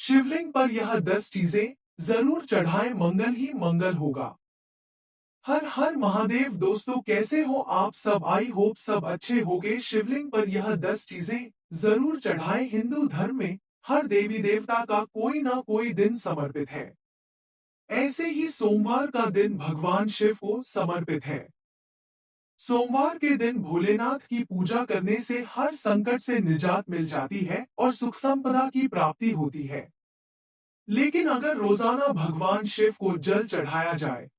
शिवलिंग पर यह 10 चीजें जरूर चढ़ाएं, मंगल ही मंगल होगा। हर हर महादेव दोस्तों, कैसे हो आप सब? आई होप सब अच्छे होगे। शिवलिंग पर यह 10 चीजें जरूर चढ़ाएं। हिंदू धर्म में हर देवी देवता का कोई ना कोई दिन समर्पित है। ऐसे ही सोमवार का दिन भगवान शिव को समर्पित है। सोमवार के दिन भोलेनाथ की पूजा करने से हर संकट से निजात मिल जाती है और सुख संपदा की प्राप्ति होती है। लेकिन अगर रोजाना भगवान शिव को जल चढ़ाया जाए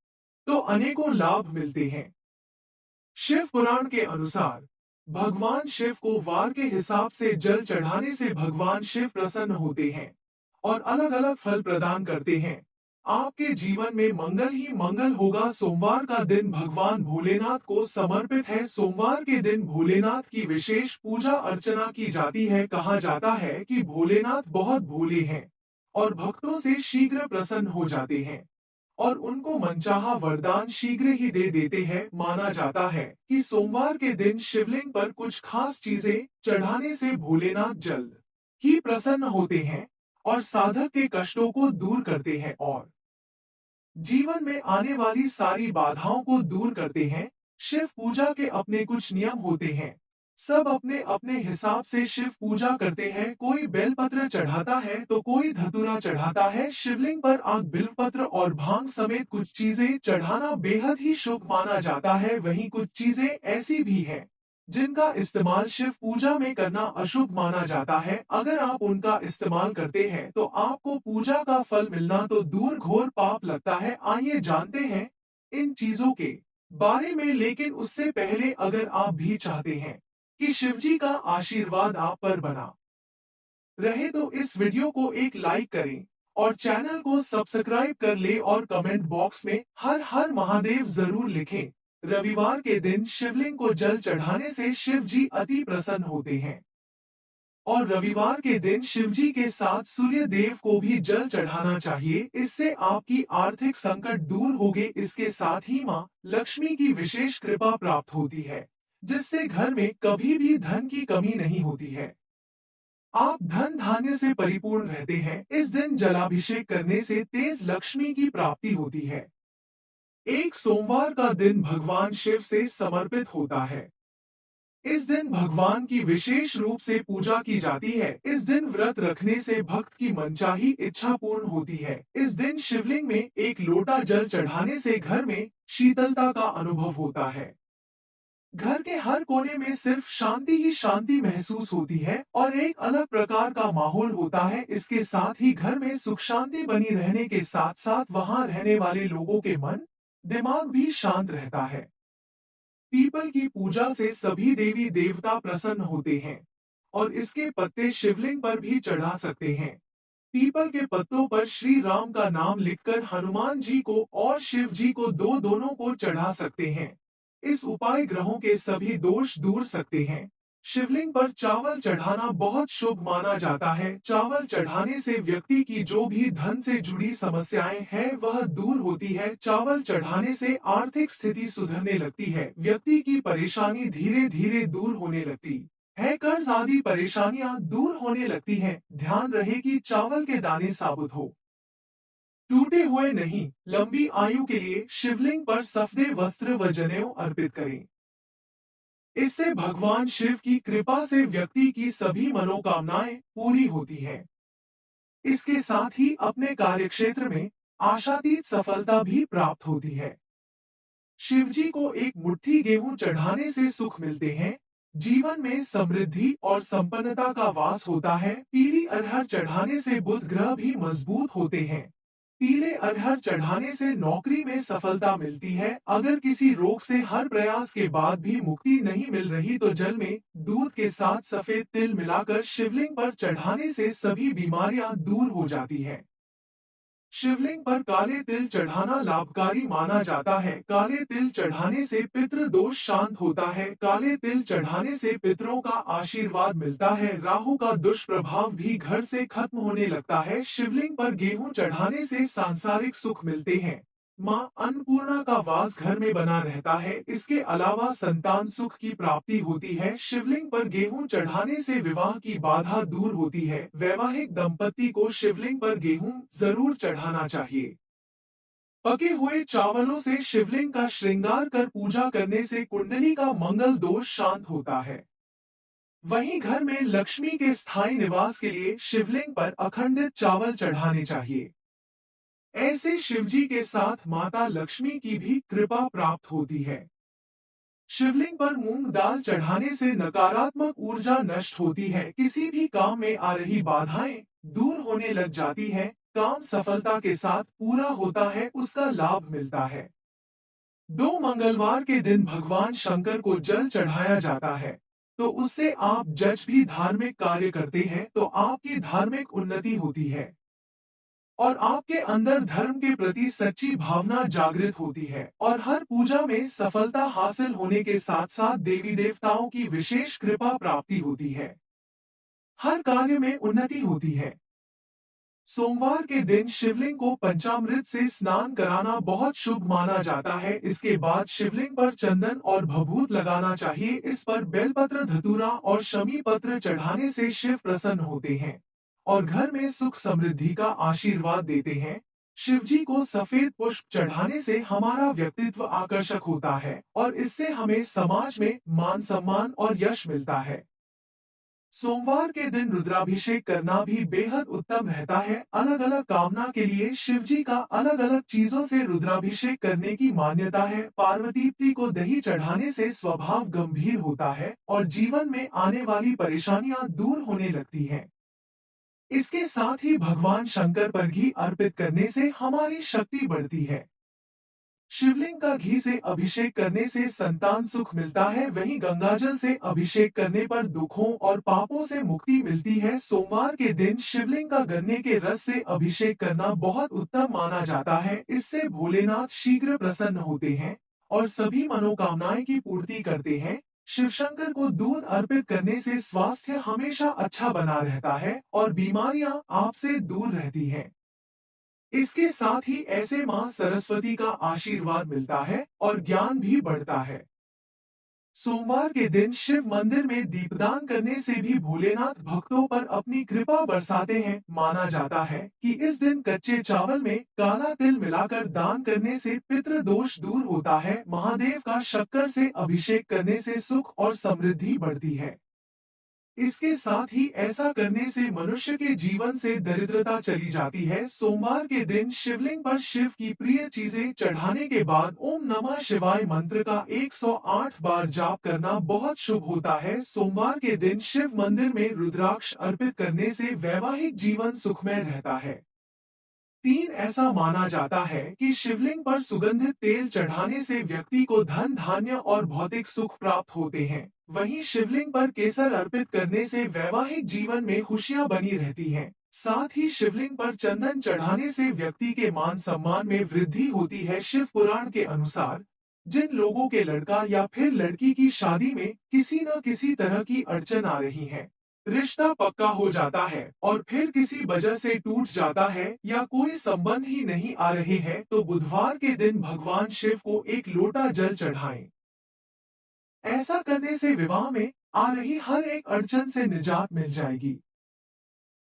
तो अनेकों लाभ मिलते हैं। शिव पुराण के अनुसार भगवान शिव को वार के हिसाब से जल चढ़ाने से भगवान शिव प्रसन्न होते हैं और अलग अलग फल प्रदान करते हैं। आपके जीवन में मंगल ही मंगल होगा। सोमवार का दिन भगवान भोलेनाथ को समर्पित है। सोमवार के दिन भोलेनाथ की विशेष पूजा अर्चना की जाती है। कहा जाता है कि भोलेनाथ बहुत भोले हैं और भक्तों से शीघ्र प्रसन्न हो जाते हैं और उनको मनचाहा वरदान शीघ्र ही दे देते हैं। माना जाता है कि सोमवार के दिन शिवलिंग पर कुछ खास चीजें चढ़ाने से भोलेनाथ जल्द ही प्रसन्न होते हैं और साधक के कष्टों को दूर करते हैं और जीवन में आने वाली सारी बाधाओं को दूर करते हैं। शिव पूजा के अपने कुछ नियम होते हैं। सब अपने अपने हिसाब से शिव पूजा करते हैं। कोई बेलपत्र चढ़ाता है तो कोई धतूरा चढ़ाता है। शिवलिंग पर आग, बिल्वपत्र और भांग समेत कुछ चीजें चढ़ाना बेहद ही शुभ माना जाता है। वहीं कुछ चीजें ऐसी भी हैं जिनका इस्तेमाल शिव पूजा में करना अशुभ माना जाता है। अगर आप उनका इस्तेमाल करते हैं तो आपको पूजा का फल मिलना तो दूर, घोर पाप लगता है। आइए जानते हैं इन चीजों के बारे में। लेकिन उससे पहले अगर आप भी चाहते हैं कि शिवजी का आशीर्वाद आप पर बना रहे तो इस वीडियो को एक लाइक करें और चैनल को सब्सक्राइब कर ले और कमेंट बॉक्स में हर हर महादेव जरूर लिखें। रविवार के दिन शिवलिंग को जल चढ़ाने से शिव जी अति प्रसन्न होते हैं और रविवार के दिन शिवजी के साथ सूर्य देव को भी जल चढ़ाना चाहिए। इससे आपकी आर्थिक संकट दूर होंगे। इसके साथ ही मां लक्ष्मी की विशेष कृपा प्राप्त होती है जिससे घर में कभी भी धन की कमी नहीं होती है। आप धन धान्य से परिपूर्ण रहते हैं। इस दिन जलाभिषेक करने से तेज लक्ष्मी की प्राप्ति होती है। एक सोमवार का दिन भगवान शिव से समर्पित होता है। इस दिन भगवान की विशेष रूप से पूजा की जाती है। इस दिन व्रत रखने से भक्त की मनचाही इच्छा पूर्ण होती है। इस दिन शिवलिंग में एक लोटा जल चढ़ाने से घर में शीतलता का अनुभव होता है। घर के हर कोने में सिर्फ शांति ही शांति महसूस होती है और एक अलग प्रकार का माहौल होता है। इसके साथ ही घर में सुख शांति बनी रहने के साथ साथ वहां रहने वाले लोगों के मन दिमाग भी शांत रहता है। पीपल की पूजा से सभी देवी देवता प्रसन्न होते हैं और इसके पत्ते शिवलिंग पर भी चढ़ा सकते हैं। पीपल के पत्तों पर श्री राम का नाम लिखकर हनुमान जी को और शिव जी को दोनों को चढ़ा सकते हैं। इस उपाय ग्रहों के सभी दोष दूर सकते हैं। शिवलिंग पर चावल चढ़ाना बहुत शुभ माना जाता है। चावल चढ़ाने से व्यक्ति की जो भी धन से जुड़ी समस्याएं हैं वह दूर होती है। चावल चढ़ाने से आर्थिक स्थिति सुधरने लगती है। व्यक्ति की परेशानी धीरे धीरे दूर होने लगती है। कर्ज आदि परेशानियां दूर होने लगती हैं। ध्यान रहे कि चावल के दाने साबुत हो, टूटे हुए नहीं। लंबी आयु के लिए शिवलिंग पर सफेद वस्त्र व जनेऊ अर्पित करें। इससे भगवान शिव की कृपा से व्यक्ति की सभी मनोकामनाएं पूरी होती है। इसके साथ ही अपने कार्यक्षेत्र में आशातीत सफलता भी प्राप्त होती है। शिवजी को एक मुट्ठी गेहूं चढ़ाने से सुख मिलते हैं। जीवन में समृद्धि और संपन्नता का वास होता है। पीली अरहर चढ़ाने से बुध ग्रह भी मजबूत होते हैं। पीले अरहर चढ़ाने से नौकरी में सफलता मिलती है। अगर किसी रोग से हर प्रयास के बाद भी मुक्ति नहीं मिल रही तो जल में दूध के साथ सफेद तिल मिलाकर शिवलिंग पर चढ़ाने से सभी बीमारियां दूर हो जाती हैं। शिवलिंग पर काले तिल चढ़ाना लाभकारी माना जाता है। काले तिल चढ़ाने से पितृ दोष शांत होता है। काले तिल चढ़ाने से पितरों का आशीर्वाद मिलता है। राहु का दुष्प्रभाव भी घर से खत्म होने लगता है। शिवलिंग पर गेहूं चढ़ाने से सांसारिक सुख मिलते हैं। माँ अन्नपूर्णा का वास घर में बना रहता है। इसके अलावा संतान सुख की प्राप्ति होती है। शिवलिंग पर गेहूं चढ़ाने से विवाह की बाधा दूर होती है। वैवाहिक दंपति को शिवलिंग पर गेहूं जरूर चढ़ाना चाहिए। पके हुए चावलों से शिवलिंग का श्रृंगार कर पूजा करने से कुंडली का मंगल दोष शांत होता है। वहीं घर में लक्ष्मी के स्थायी निवास के लिए शिवलिंग पर अखंडित चावल चढ़ाने चाहिए। ऐसे शिवजी के साथ माता लक्ष्मी की भी कृपा प्राप्त होती है। शिवलिंग पर मूंग दाल चढ़ाने से नकारात्मक ऊर्जा नष्ट होती है। किसी भी काम में आ रही बाधाएं दूर होने लग जाती है। काम सफलता के साथ पूरा होता है, उसका लाभ मिलता है। 2 मंगलवार के दिन भगवान शंकर को जल चढ़ाया जाता है, तो उससे आप जज भी धार्मिक कार्य करते हैं तो आपकी धार्मिक उन्नति होती है और आपके अंदर धर्म के प्रति सच्ची भावना जागृत होती है और हर पूजा में सफलता हासिल होने के साथ साथ देवी देवताओं की विशेष कृपा प्राप्ति होती है। हर कार्य में उन्नति होती है। सोमवार के दिन शिवलिंग को पंचामृत से स्नान कराना बहुत शुभ माना जाता है। इसके बाद शिवलिंग पर चंदन और भभूत लगाना चाहिए। इस पर बेलपत्र, धतूरा और शमी पत्र चढ़ाने से शिव प्रसन्न होते हैं और घर में सुख समृद्धि का आशीर्वाद देते हैं। शिवजी को सफेद पुष्प चढ़ाने से हमारा व्यक्तित्व आकर्षक होता है और इससे हमें समाज में मान सम्मान और यश मिलता है। सोमवार के दिन रुद्राभिषेक करना भी बेहद उत्तम रहता है। अलग अलग कामना के लिए शिवजी का अलग अलग चीजों से रुद्राभिषेक करने की मान्यता है। पार्वती को दही चढ़ाने से स्वभाव गंभीर होता है और जीवन में आने वाली परेशानियां दूर होने लगती हैं। इसके साथ ही भगवान शंकर पर घी अर्पित करने से हमारी शक्ति बढ़ती है। शिवलिंग का घी से अभिषेक करने से संतान सुख मिलता है। वहीं गंगाजल से अभिषेक करने पर दुखों और पापों से मुक्ति मिलती है। सोमवार के दिन शिवलिंग का गन्ने के रस से अभिषेक करना बहुत उत्तम माना जाता है। इससे भोलेनाथ शीघ्र प्रसन्न होते हैं और सभी मनोकामनाएं की पूर्ति करते हैं। शिवशंकर को दूध अर्पित करने से स्वास्थ्य हमेशा अच्छा बना रहता है और बीमारियां आपसे दूर रहती हैं। इसके साथ ही ऐसे मां सरस्वती का आशीर्वाद मिलता है और ज्ञान भी बढ़ता है। सोमवार के दिन शिव मंदिर में दीपदान करने से भी भोलेनाथ भक्तों पर अपनी कृपा बरसाते हैं। माना जाता है कि इस दिन कच्चे चावल में काला तिल मिलाकर दान करने से पितृ दोष दूर होता है। महादेव का शक्कर से अभिषेक करने से सुख और समृद्धि बढ़ती है। इसके साथ ही ऐसा करने से मनुष्य के जीवन से दरिद्रता चली जाती है। सोमवार के दिन शिवलिंग पर शिव की प्रिय चीजें चढ़ाने के बाद ओम नमः शिवाय मंत्र का 108 बार जाप करना बहुत शुभ होता है। सोमवार के दिन शिव मंदिर में रुद्राक्ष अर्पित करने से वैवाहिक जीवन सुखमय रहता है। 3 ऐसा माना जाता है कि शिवलिंग पर सुगंधित तेल चढ़ाने से व्यक्ति को धन, धान्य और भौतिक सुख प्राप्त होते हैं। वहीं शिवलिंग पर केसर अर्पित करने से वैवाहिक जीवन में खुशियां बनी रहती हैं। साथ ही शिवलिंग पर चंदन चढ़ाने से व्यक्ति के मान सम्मान में वृद्धि होती है। शिव पुराण के अनुसार जिन लोगों के लड़का या फिर लड़की की शादी में किसी न किसी तरह की अड़चन आ रही है, रिश्ता पक्का हो जाता है और फिर किसी वजह से टूट जाता है या कोई संबंध ही नहीं आ रहे हैं, तो बुधवार के दिन भगवान शिव को एक लोटा जल चढ़ाएं। ऐसा करने से विवाह में आ रही हर एक अड़चन से निजात मिल जाएगी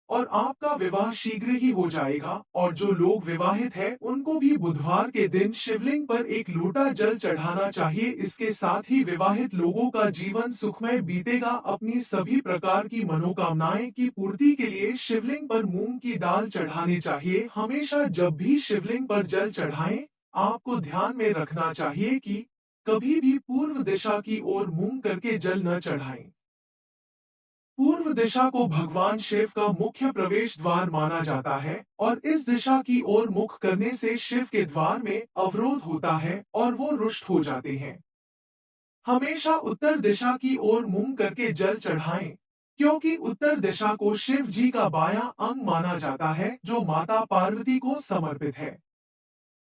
और आपका विवाह शीघ्र ही हो जाएगा। और जो लोग विवाहित हैं, उनको भी बुधवार के दिन शिवलिंग पर एक लोटा जल चढ़ाना चाहिए। इसके साथ ही विवाहित लोगों का जीवन सुखमय बीतेगा। अपनी सभी प्रकार की मनोकामनाएं की पूर्ति के लिए शिवलिंग पर मूंग की दाल चढ़ानी चाहिए। हमेशा जब भी शिवलिंग पर जल चढ़ाएं, आपको ध्यान में रखना चाहिए कि कभी भी पूर्व दिशा की ओर मुंह करके जल न चढ़ाएं। पूर्व दिशा को भगवान शिव का मुख्य प्रवेश द्वार माना जाता है और इस दिशा की ओर मुख करने से शिव के द्वार में अवरोध होता है और वो रुष्ट हो जाते हैं। हमेशा उत्तर दिशा की ओर मुंह करके जल चढ़ाएं, क्योंकि उत्तर दिशा को शिव जी का बायां अंग माना जाता है जो माता पार्वती को समर्पित है।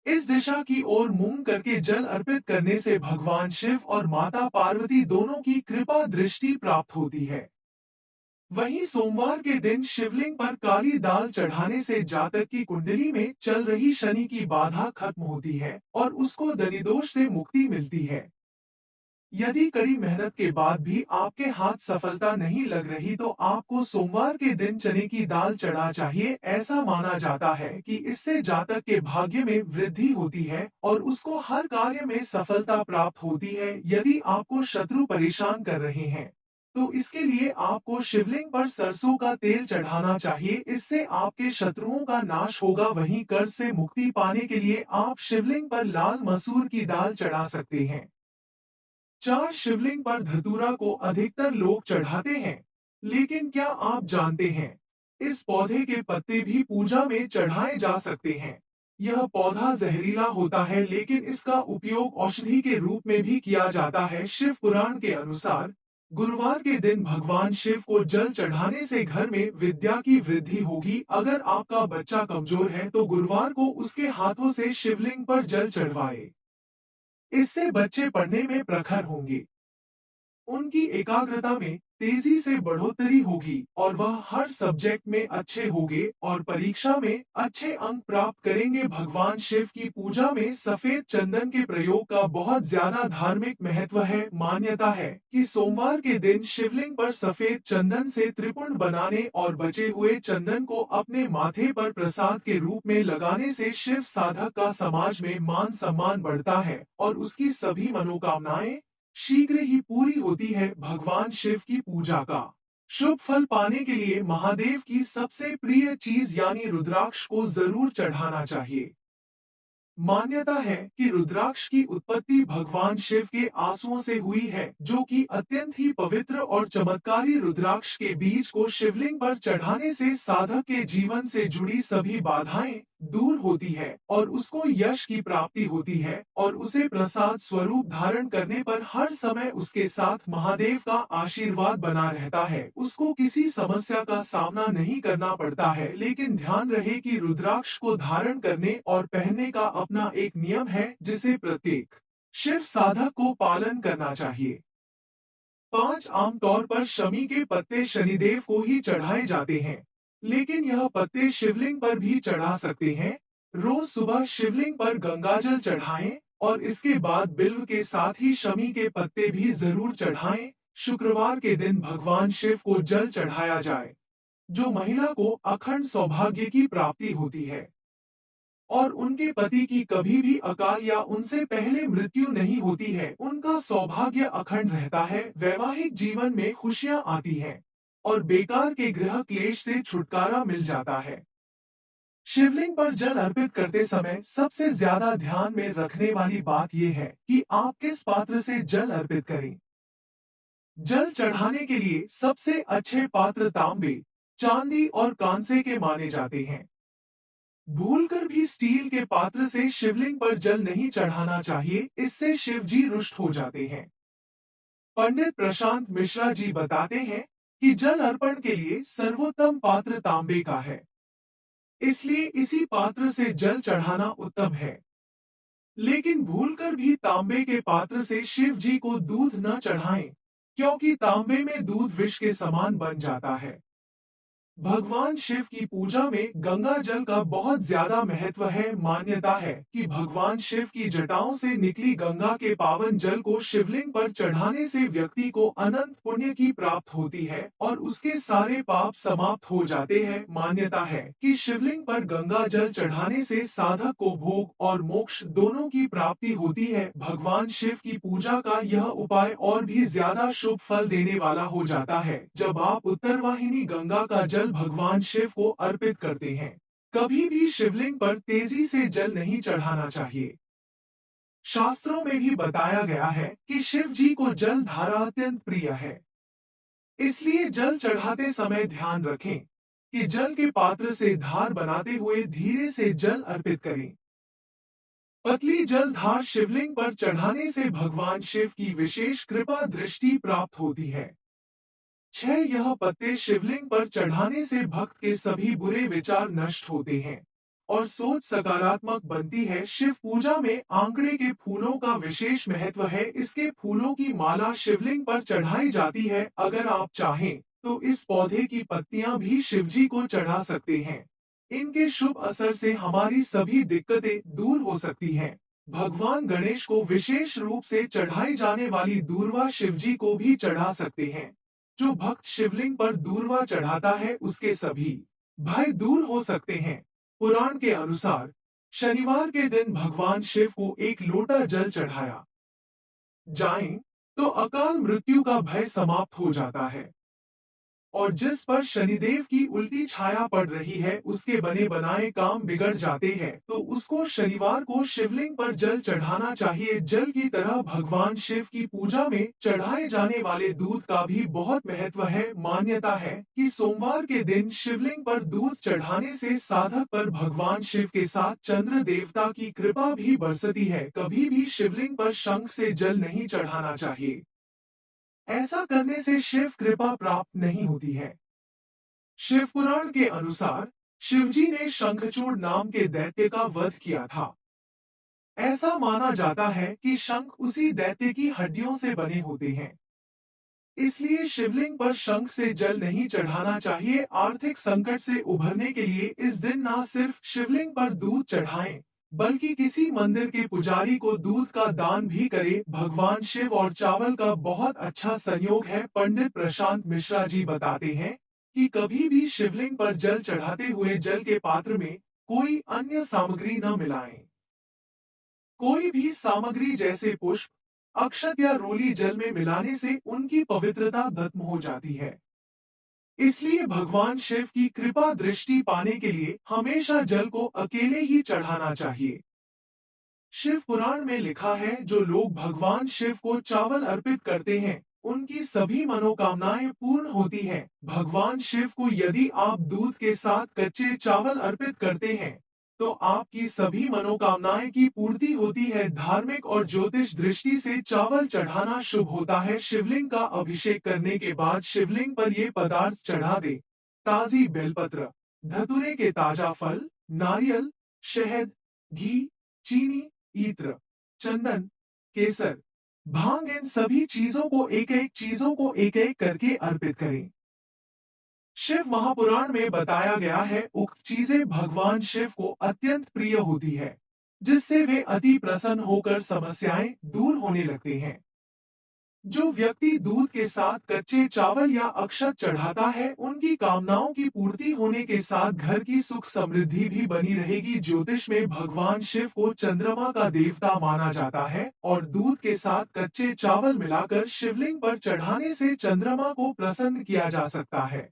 इस दिशा की ओर मुंह करके जल अर्पित करने से भगवान शिव और माता पार्वती दोनों की कृपा दृष्टि प्राप्त होती है। वहीं सोमवार के दिन शिवलिंग पर काली दाल चढ़ाने से जातक की कुंडली में चल रही शनि की बाधा खत्म होती है और उसको दनिदोष से मुक्ति मिलती है। यदि कड़ी मेहनत के बाद भी आपके हाथ सफलता नहीं लग रही तो आपको सोमवार के दिन चने की दाल चढ़ा चाहिए। ऐसा माना जाता है कि इससे जातक के भाग्य में वृद्धि होती है और उसको हर कार्य में सफलता प्राप्त होती है। यदि आपको शत्रु परेशान कर रहे हैं तो इसके लिए आपको शिवलिंग पर सरसों का तेल चढ़ाना चाहिए। इससे आपके शत्रुओं का नाश होगा। वहीं कर्ज से मुक्ति पाने के लिए आप शिवलिंग पर लाल मसूर की दाल चढ़ा सकते हैं। चार शिवलिंग पर धतूरा को अधिकतर लोग चढ़ाते हैं, लेकिन क्या आप जानते हैं इस पौधे के पत्ते भी पूजा में चढ़ाए जा सकते हैं। यह पौधा जहरीला होता है लेकिन इसका उपयोग औषधि के रूप में भी किया जाता है। शिव पुराण के अनुसार गुरुवार के दिन भगवान शिव को जल चढ़ाने से घर में विद्या की वृद्धि होगी। अगर आपका बच्चा कमजोर है तो गुरुवार को उसके हाथों से शिवलिंग पर जल चढ़वाए। इससे बच्चे पढ़ने में प्रखर होंगे, उनकी एकाग्रता में तेजी से बढ़ोतरी होगी और वह हर सब्जेक्ट में अच्छे होंगे और परीक्षा में अच्छे अंक प्राप्त करेंगे। भगवान शिव की पूजा में सफेद चंदन के प्रयोग का बहुत ज्यादा धार्मिक महत्व है। मान्यता है कि सोमवार के दिन शिवलिंग पर सफेद चंदन से त्रिपुंड बनाने और बचे हुए चंदन को अपने माथे पर प्रसाद के रूप में लगाने से शिव साधक का समाज में मान सम्मान बढ़ता है और उसकी सभी मनोकामनाएं शीघ्र ही पूरी होती है। भगवान शिव की पूजा का शुभ फल पाने के लिए महादेव की सबसे प्रिय चीज यानी रुद्राक्ष को जरूर चढ़ाना चाहिए। मान्यता है कि रुद्राक्ष की उत्पत्ति भगवान शिव के आंसुओं से हुई है, जो कि अत्यंत ही पवित्र और चमत्कारी। रुद्राक्ष के बीज को शिवलिंग पर चढ़ाने से साधक के जीवन से जुड़ी सभी बाधाएं दूर होती है और उसको यश की प्राप्ति होती है और उसे प्रसाद स्वरूप धारण करने पर हर समय उसके साथ महादेव का आशीर्वाद बना रहता है। उसको किसी समस्या का सामना नहीं करना पड़ता है। लेकिन ध्यान रहे कि रुद्राक्ष को धारण करने और पहनने का अपना एक नियम है जिसे प्रत्येक शिव साधक को पालन करना चाहिए। 5 आमतौर पर शमी के पत्ते शनिदेव को ही चढ़ाए जाते हैं, लेकिन यह पत्ते शिवलिंग पर भी चढ़ा सकते हैं। रोज सुबह शिवलिंग पर गंगाजल चढ़ाएं और इसके बाद बिल्व के साथ ही शमी के पत्ते भी जरूर चढ़ाएं। शुक्रवार के दिन भगवान शिव को जल चढ़ाया जाए, जो महिला को अखंड सौभाग्य की प्राप्ति होती है और उनके पति की कभी भी अकाल या उनसे पहले मृत्यु नहीं होती है। उनका सौभाग्य अखंड रहता है, वैवाहिक जीवन में खुशियां आती हैं और बेकार के गृह क्लेश से छुटकारा मिल जाता है। शिवलिंग पर जल अर्पित करते समय सबसे ज्यादा ध्यान में रखने वाली बात यह है कि आप किस पात्र से जल अर्पित करें। जल चढ़ाने के लिए सबसे अच्छे पात्र तांबे, चांदी और कांसे के माने जाते हैं। भूलकर भी स्टील के पात्र से शिवलिंग पर जल नहीं चढ़ाना चाहिए, इससे शिव जी रुष्ट हो जाते हैं। पंडित प्रशांत मिश्रा जी बताते हैं कि जल अर्पण के लिए सर्वोत्तम पात्र तांबे का है, इसलिए इसी पात्र से जल चढ़ाना उत्तम है। लेकिन भूलकर भी तांबे के पात्र से शिव जी को दूध न चढ़ाएं, क्योंकि तांबे में दूध विष के समान बन जाता है। भगवान शिव की पूजा में गंगा जल का बहुत ज्यादा महत्व है। मान्यता है कि भगवान शिव की जटाओं से निकली गंगा के पावन जल को शिवलिंग पर चढ़ाने से व्यक्ति को अनंत पुण्य की प्राप्त होती है और उसके सारे पाप समाप्त हो जाते हैं। मान्यता है कि शिवलिंग पर गंगा जल चढ़ाने से साधक को भोग और मोक्ष दोनों की प्राप्ति होती है। भगवान शिव की पूजा का यह उपाय और भी ज्यादा शुभ फल देने वाला हो जाता है जब आप उत्तरवाहिनी गंगा का जल भगवान शिव को अर्पित करते हैं। कभी भी शिवलिंग पर तेजी से जल नहीं चढ़ाना चाहिए। शास्त्रों में भी बताया गया है कि शिव जी को जल धारा अत्यंत प्रिय है, इसलिए जल चढ़ाते समय ध्यान रखें कि जल के पात्र से धार बनाते हुए धीरे से जल अर्पित करें। पतली जल धार शिवलिंग पर चढ़ाने से भगवान शिव की विशेष कृपा दृष्टि प्राप्त होती है। 6 यह पत्ते शिवलिंग पर चढ़ाने से भक्त के सभी बुरे विचार नष्ट होते हैं और सोच सकारात्मक बनती है। शिव पूजा में आंकड़े के फूलों का विशेष महत्व है। इसके फूलों की माला शिवलिंग पर चढ़ाई जाती है। अगर आप चाहें तो इस पौधे की पत्तियां भी शिवजी को चढ़ा सकते हैं। इनके शुभ असर से हमारी सभी दिक्कतें दूर हो सकती हैं। भगवान गणेश को विशेष रूप से चढ़ाई जाने वाली दूर्वा शिवजी को भी चढ़ा सकते हैं। जो भक्त शिवलिंग पर दूर्वा चढ़ाता है उसके सभी भय दूर हो सकते हैं। पुराण के अनुसार शनिवार के दिन भगवान शिव को एक लोटा जल चढ़ाया जाए तो अकाल मृत्यु का भय समाप्त हो जाता है। और जिस पर शनिदेव की उल्टी छाया पड़ रही है उसके बने बनाए काम बिगड़ जाते हैं, तो उसको शनिवार को शिवलिंग पर जल चढ़ाना चाहिए। जल की तरह भगवान शिव की पूजा में चढ़ाए जाने वाले दूध का भी बहुत महत्व है। मान्यता है कि सोमवार के दिन शिवलिंग पर दूध चढ़ाने से साधक पर भगवान शिव के साथ चंद्र देवता की कृपा भी बरसती है। कभी भी शिवलिंग पर शंख से जल नहीं चढ़ाना चाहिए। ऐसा करने से शिव कृपा प्राप्त नहीं होती है। शिव पुराण के अनुसार शिवजी ने शंखचूड़ नाम के दैत्य का वध किया था। ऐसा माना जाता है कि शंख उसी दैत्य की हड्डियों से बने होते हैं। इसलिए शिवलिंग पर शंख से जल नहीं चढ़ाना चाहिए। आर्थिक संकट से उभरने के लिए इस दिन न सिर्फ शिवलिंग पर दूध चढ़ाएं, बल्कि किसी मंदिर के पुजारी को दूध का दान भी करे। भगवान शिव और चावल का बहुत अच्छा संयोग है। पंडित प्रशांत मिश्रा जी बताते हैं कि कभी भी शिवलिंग पर जल चढ़ाते हुए जल के पात्र में कोई अन्य सामग्री न मिलाएं। कोई भी सामग्री जैसे पुष्प, अक्षत या रोली जल में मिलाने से उनकी पवित्रता खत्म हो जाती है। इसलिए भगवान शिव की कृपा दृष्टि पाने के लिए हमेशा जल को अकेले ही चढ़ाना चाहिए। शिव पुराण में लिखा है, जो लोग भगवान शिव को चावल अर्पित करते हैं उनकी सभी मनोकामनाएं पूर्ण होती हैं। भगवान शिव को यदि आप दूध के साथ कच्चे चावल अर्पित करते हैं तो आपकी सभी मनोकामनाएं की पूर्ति होती है। धार्मिक और ज्योतिष दृष्टि से चावल चढ़ाना शुभ होता है। शिवलिंग का अभिषेक करने के बाद शिवलिंग पर ये पदार्थ चढ़ा दे। ताजी बेलपत्र, धतूरे के ताजा फल, नारियल, शहद, घी, चीनी, इत्र, चंदन, केसर, भांग, इन सभी चीजों को एक एक करके अर्पित करें। शिव महापुराण में बताया गया है, उक्त चीजें भगवान शिव को अत्यंत प्रिय होती है, जिससे वे अति प्रसन्न होकर समस्याएं दूर होने लगते हैं। जो व्यक्ति दूध के साथ कच्चे चावल या अक्षत चढ़ाता है उनकी कामनाओं की पूर्ति होने के साथ घर की सुख समृद्धि भी बनी रहेगी। ज्योतिष में भगवान शिव को चंद्रमा का देवता माना जाता है और दूध के साथ कच्चे चावल मिलाकर शिवलिंग पर चढ़ाने से चंद्रमा को प्रसन्न किया जा सकता है।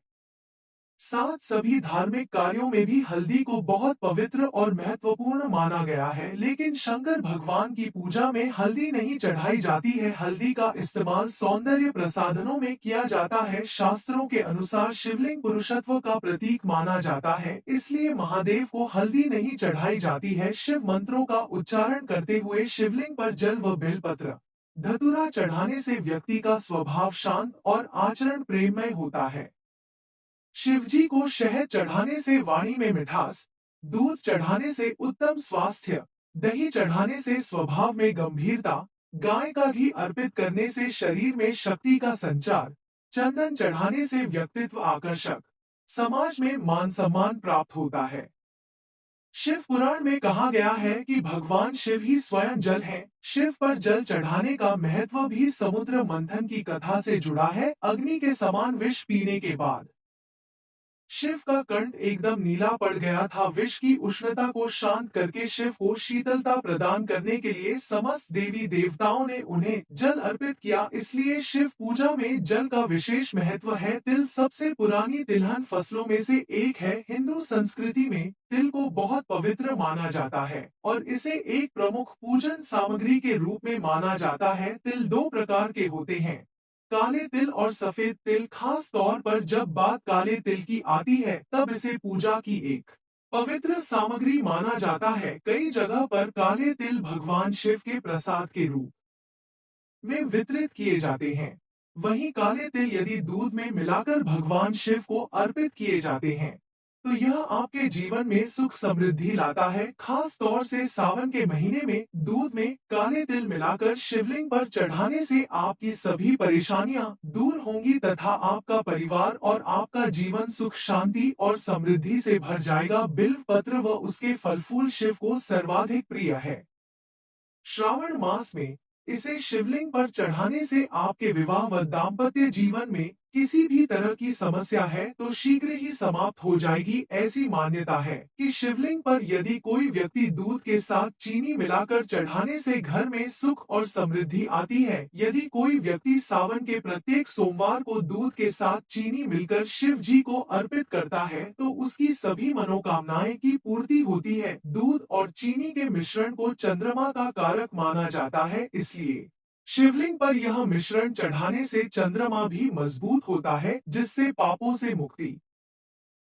साथ सभी धार्मिक कार्यों में भी हल्दी को बहुत पवित्र और महत्वपूर्ण माना गया है, लेकिन शंकर भगवान की पूजा में हल्दी नहीं चढ़ाई जाती है। हल्दी का इस्तेमाल सौंदर्य प्रसाधनों में किया जाता है। शास्त्रों के अनुसार शिवलिंग पुरुषत्व का प्रतीक माना जाता है, इसलिए महादेव को हल्दी नहीं चढ़ाई जाती है। शिव मंत्रों का उच्चारण करते हुए शिवलिंग पर जल व बेलपत्र, धतूरा चढ़ाने से व्यक्ति का स्वभाव शांत और आचरण प्रेममय होता है। शिवजी को शहद चढ़ाने से वाणी में मिठास, दूध चढ़ाने से उत्तम स्वास्थ्य, दही चढ़ाने से स्वभाव में गंभीरता, गाय का घी अर्पित करने से शरीर में शक्ति का संचार, चंदन चढ़ाने से व्यक्तित्व आकर्षक, समाज में मान सम्मान प्राप्त होता है। शिव पुराण में कहा गया है कि भगवान शिव ही स्वयं जल हैं। शिव पर जल चढ़ाने का महत्व भी समुद्र मंथन की कथा से जुड़ा है। अग्नि के समान विष पीने के बाद शिव का कंठ एकदम नीला पड़ गया था। विष की उष्णता को शांत करके शिव को शीतलता प्रदान करने के लिए समस्त देवी देवताओं ने उन्हें जल अर्पित किया। इसलिए शिव पूजा में जल का विशेष महत्व है। तिल सबसे पुरानी तिलहन फसलों में से एक है। हिंदू संस्कृति में तिल को बहुत पवित्र माना जाता है और इसे एक प्रमुख पूजन सामग्री के रूप में माना जाता है। तिल दो प्रकार के होते हैं, काले तिल और सफेद तिल। खास तौर पर जब बात काले तिल की आती है तब इसे पूजा की एक पवित्र सामग्री माना जाता है। कई जगह पर काले तिल भगवान शिव के प्रसाद के रूप में वितरित किए जाते हैं। वहीं काले तिल यदि दूध में मिलाकर भगवान शिव को अर्पित किए जाते हैं तो यह आपके जीवन में सुख समृद्धि लाता है। खास तौर से सावन के महीने में दूध में काले तिल मिलाकर शिवलिंग पर चढ़ाने से आपकी सभी परेशानियां दूर होंगी तथा आपका परिवार और आपका जीवन सुख शांति और समृद्धि से भर जाएगा। बिल्व पत्र व उसके फल फूल शिव को सर्वाधिक प्रिय है। श्रावण मास में इसे शिवलिंग पर चढ़ाने से आपके विवाह व दाम्पत्य जीवन में किसी भी तरह की समस्या है तो शीघ्र ही समाप्त हो जाएगी। ऐसी मान्यता है कि शिवलिंग पर यदि कोई व्यक्ति दूध के साथ चीनी मिलाकर चढ़ाने से घर में सुख और समृद्धि आती है। यदि कोई व्यक्ति सावन के प्रत्येक सोमवार को दूध के साथ चीनी मिलकर शिव जी को अर्पित करता है तो उसकी सभी मनोकामनाएं की पूर्ति होती है। दूध और चीनी के मिश्रण को चंद्रमा का कारक माना जाता है, इसलिए शिवलिंग पर यह मिश्रण चढ़ाने से चंद्रमा भी मजबूत होता है जिससे पापों से मुक्ति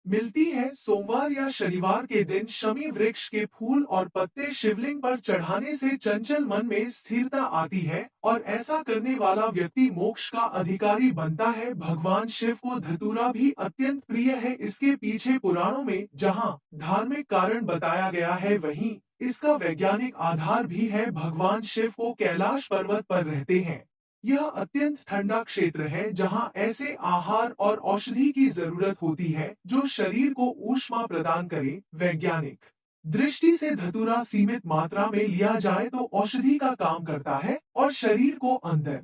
मिलती है। सोमवार या शनिवार के दिन शमी वृक्ष के फूल और पत्ते शिवलिंग पर चढ़ाने से चंचल मन में स्थिरता आती है और ऐसा करने वाला व्यक्ति मोक्ष का अधिकारी बनता है। भगवान शिव को धतूरा भी अत्यंत प्रिय है। इसके पीछे पुराणों में जहाँ धार्मिक कारण बताया गया है वहीं इसका वैज्ञानिक आधार भी है। भगवान शिव को कैलाश पर्वत पर रहते हैं। यह अत्यंत ठंडा क्षेत्र है जहां ऐसे आहार और औषधि की जरूरत होती है जो शरीर को ऊष्मा प्रदान करे। वैज्ञानिक दृष्टि से धतूरा सीमित मात्रा में लिया जाए तो औषधि का काम करता है और शरीर को अंदर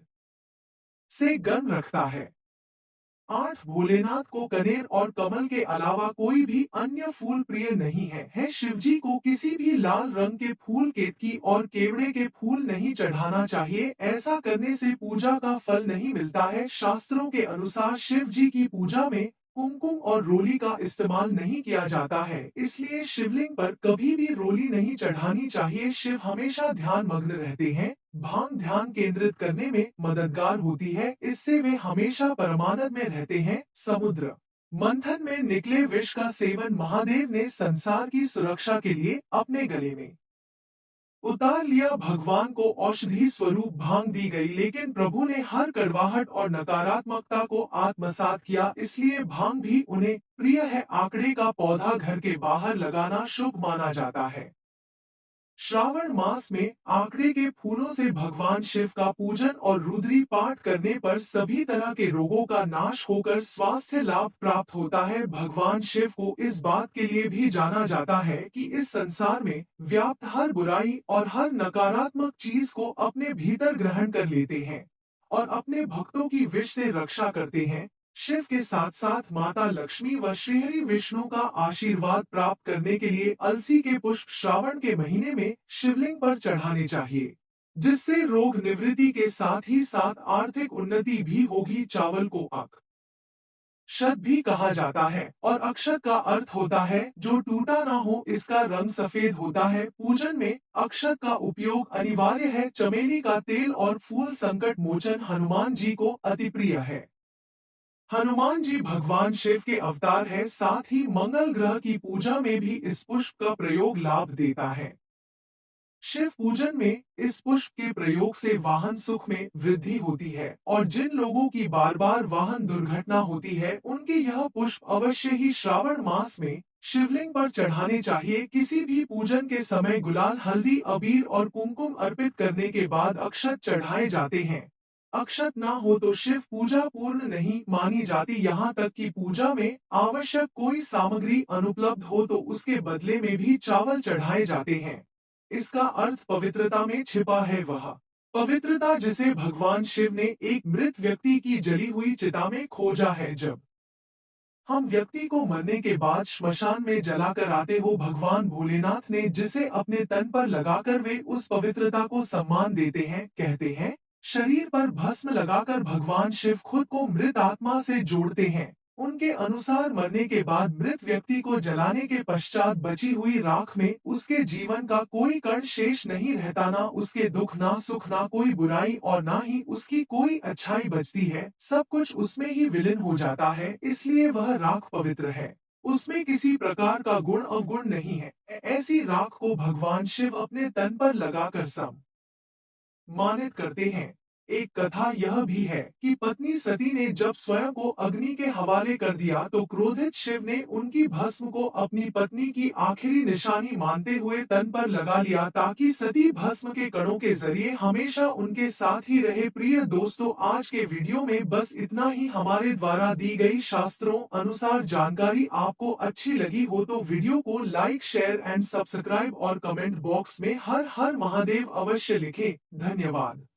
से गर्म रखता है। 8 भोलेनाथ को कनेर और कमल के अलावा कोई भी अन्य फूल प्रिय नहीं है। शिवजी को किसी भी लाल रंग के फूल, केतकी और केवड़े के फूल नहीं चढ़ाना चाहिए। ऐसा करने से पूजा का फल नहीं मिलता है। शास्त्रों के अनुसार शिव जी की पूजा में कुमकुम और रोली का इस्तेमाल नहीं किया जाता है, इसलिए शिवलिंग पर कभी भी रोली नहीं चढ़ानी चाहिए। शिव हमेशा ध्यान मग्न रहते हैं। भांग ध्यान केंद्रित करने में मददगार होती है, इससे वे हमेशा परमानंद में रहते हैं। समुद्र मंथन में निकले विष का सेवन महादेव ने संसार की सुरक्षा के लिए अपने गले में उतार लिया। भगवान को औषधि स्वरूप भांग दी गई, लेकिन प्रभु ने हर कड़वाहट और नकारात्मकता को आत्मसात किया, इसलिए भांग भी उन्हें प्रिय है। आंकड़े का पौधा घर के बाहर लगाना शुभ माना जाता है। श्रावण मास में आंकड़े के फूलों से भगवान शिव का पूजन और रुद्री पाठ करने पर सभी तरह के रोगों का नाश होकर स्वास्थ्य लाभ प्राप्त होता है। भगवान शिव को इस बात के लिए भी जाना जाता है कि इस संसार में व्याप्त हर बुराई और हर नकारात्मक चीज को अपने भीतर ग्रहण कर लेते हैं और अपने भक्तों की विष से रक्षा करते हैं। शिव के साथ साथ माता लक्ष्मी व श्रीहरि विष्णु का आशीर्वाद प्राप्त करने के लिए अलसी के पुष्प श्रावण के महीने में शिवलिंग पर चढ़ाने चाहिए, जिससे रोग निवृत्ति के साथ ही साथ आर्थिक उन्नति भी होगी। चावल को अक्षत भी कहा जाता है और अक्षत का अर्थ होता है जो टूटा ना हो। इसका रंग सफेद होता है। पूजन में अक्षत का उपयोग अनिवार्य है। चमेली का तेल और फूल संकट मोचन हनुमान जी को अति प्रिय है। हनुमान जी भगवान शिव के अवतार है, साथ ही मंगल ग्रह की पूजा में भी इस पुष्प का प्रयोग लाभ देता है। शिव पूजन में इस पुष्प के प्रयोग से वाहन सुख में वृद्धि होती है और जिन लोगों की बार बार वाहन दुर्घटना होती है उनके यह पुष्प अवश्य ही श्रावण मास में शिवलिंग पर चढ़ाने चाहिए। किसी भी पूजन के समय गुलाल, हल्दी, अबीर और कुमकुम अर्पित करने के बाद अक्षत चढ़ाए जाते हैं। अक्षत ना हो तो शिव पूजा पूर्ण नहीं मानी जाती। यहाँ तक कि पूजा में आवश्यक कोई सामग्री अनुपलब्ध हो तो उसके बदले में भी चावल चढ़ाए जाते हैं। इसका अर्थ पवित्रता में छिपा है। वह पवित्रता जिसे भगवान शिव ने एक मृत व्यक्ति की जली हुई चिता में खोजा है। जब हम व्यक्ति को मरने के बाद श्मशान में जलाकर आते हो, भगवान भोलेनाथ ने जिसे अपने तन पर लगाकर वे उस पवित्रता को सम्मान देते हैं। कहते हैं शरीर पर भस्म लगाकर भगवान शिव खुद को मृत आत्मा से जोड़ते हैं। उनके अनुसार मरने के बाद मृत व्यक्ति को जलाने के पश्चात बची हुई राख में उसके जीवन का कोई कण शेष नहीं रहता। ना उसके दुख, ना सुख, ना कोई बुराई और ना ही उसकी कोई अच्छाई बचती है। सब कुछ उसमें ही विलीन हो जाता है, इसलिए वह राख पवित्र है। उसमें किसी प्रकार का गुण अवगुण नहीं है। ऐसी राख को भगवान शिव अपने तन पर लगाकर सम मानित करते हैं। एक कथा यह भी है कि पत्नी सती ने जब स्वयं को अग्नि के हवाले कर दिया तो क्रोधित शिव ने उनकी भस्म को अपनी पत्नी की आखिरी निशानी मानते हुए तन पर लगा लिया ताकि सती भस्म के कणों के जरिए हमेशा उनके साथ ही रहे। प्रिय दोस्तों, आज के वीडियो में बस इतना ही। हमारे द्वारा दी गई शास्त्रों अनुसार जानकारी आपको अच्छी लगी हो तो वीडियो को लाइक, शेयर एंड सब्सक्राइब और कमेंट बॉक्स में हर हर महादेव अवश्य लिखें। धन्यवाद।